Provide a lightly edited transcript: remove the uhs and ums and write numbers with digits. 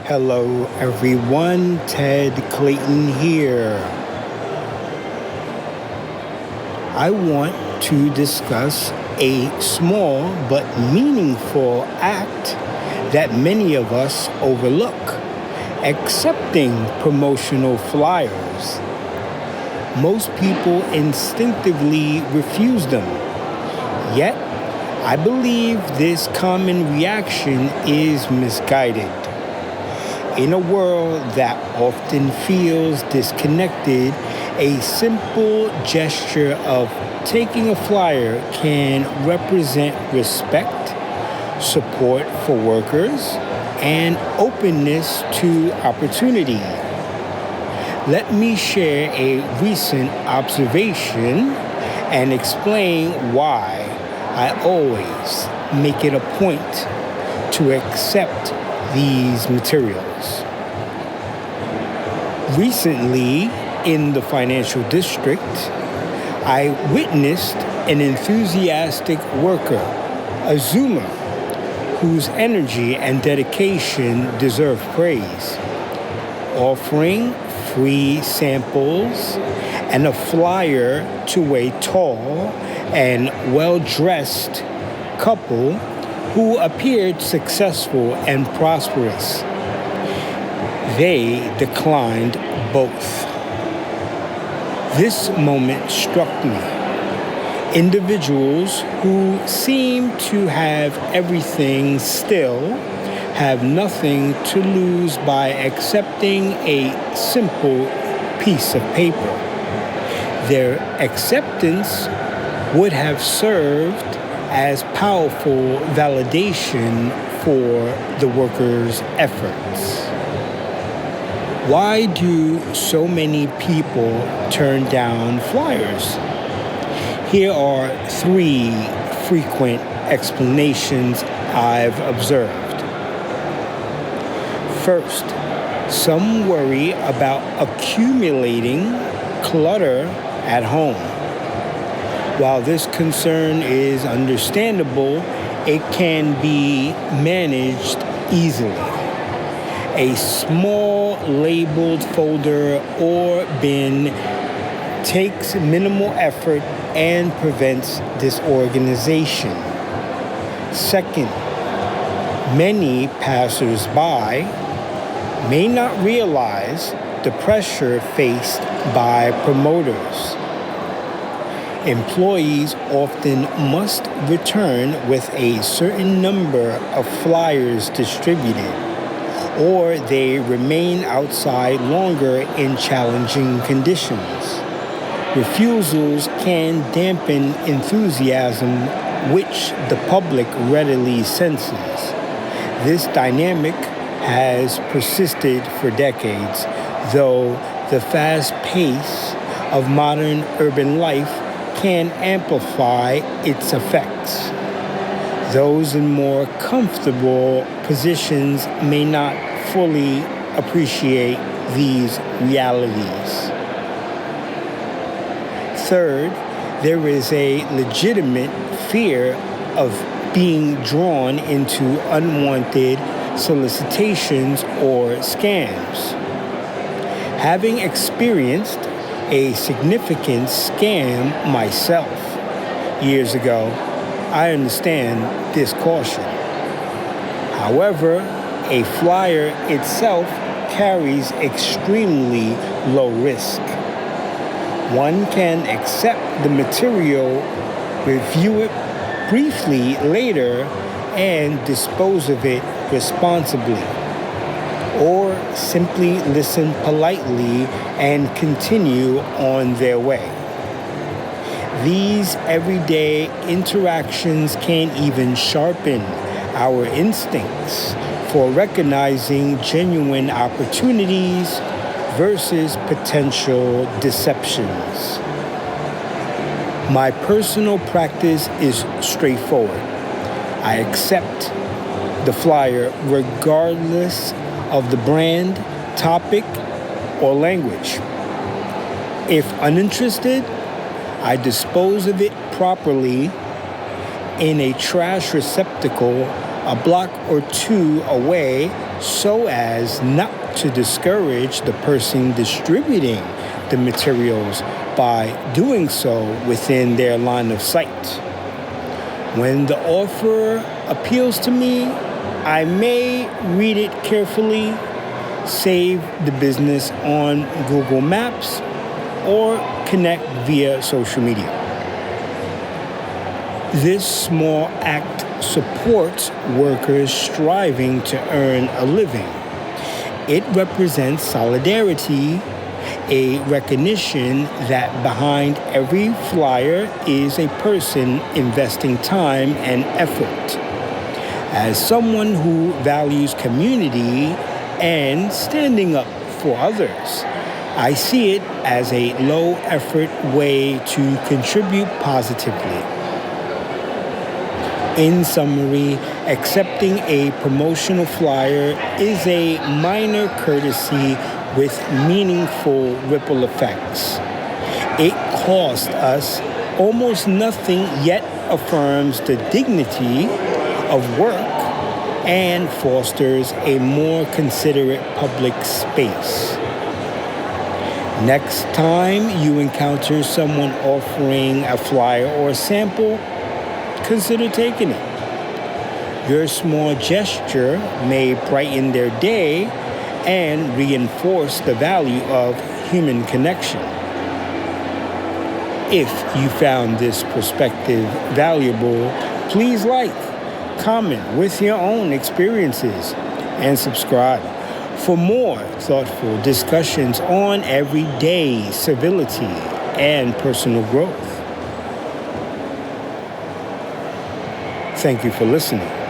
Hello, everyone. Ted Clayton here. I want to discuss a small but meaningful act that many of us overlook: accepting promotional flyers. Most people instinctively refuse them. Yet, I believe this common reaction is misguided. In a world that often feels disconnected, a simple gesture of taking a flyer can represent respect, support for workers, and openness to opportunity. Let me share a recent observation and explain why I always make it a point to accept these materials. Recently, in the financial district, I witnessed an enthusiastic worker, a Zoomer, whose energy and dedication deserve praise, offering free samples and a flyer to a tall and well-dressed couple who appeared successful and prosperous. They declined both. This moment struck me. Individuals who seem to have everything still have nothing to lose by accepting a simple piece of paper. Their acceptance would have served as powerful validation for the workers' efforts. Why do so many people turn down flyers? Here are 3 frequent explanations I've observed. First, some worry about accumulating clutter at home. While this concern is understandable, it can be managed easily. A small labeled folder or bin takes minimal effort and prevents disorganization. Second, many passers-by may not realize the pressure faced by promoters. Employees often must return with a certain number of flyers distributed, or they remain outside longer in challenging conditions. Refusals can dampen enthusiasm, which the public readily senses. This dynamic has persisted for decades, though the fast pace of modern urban life can amplify its effects. Those in more comfortable positions may not fully appreciate these realities. Third, there is a legitimate fear of being drawn into unwanted solicitations or scams. Having experienced a significant scam myself years ago, I understand this caution. However, a flyer itself carries extremely low risk. One can accept the material, review it briefly later, and dispose of it responsibly, or simply listen politely and continue on their way. These everyday interactions can even sharpen our instincts for recognizing genuine opportunities versus potential deceptions. My personal practice is straightforward. I accept the flyer regardless of the brand, topic, or language. If uninterested, I dispose of it properly in a trash receptacle a block or two away so as not to discourage the person distributing the materials by doing so within their line of sight. When the offer appeals to me, I may read it carefully, save the business on Google Maps, or connect via social media. This small act supports workers striving to earn a living. It represents solidarity, a recognition that behind every flyer is a person investing time and effort. As someone who values community and standing up for others, I see it as a low-effort way to contribute positively. In summary, accepting a promotional flyer is a minor courtesy with meaningful ripple effects. It costs us almost nothing, yet affirms the dignity of work and fosters a more considerate public space. Next time you encounter someone offering a flyer or a sample, consider taking it. Your small gesture may brighten their day and reinforce the value of human connection. If you found this perspective valuable, please like, comment with your own experiences, and subscribe for more thoughtful discussions on everyday civility and personal growth. Thank you for listening.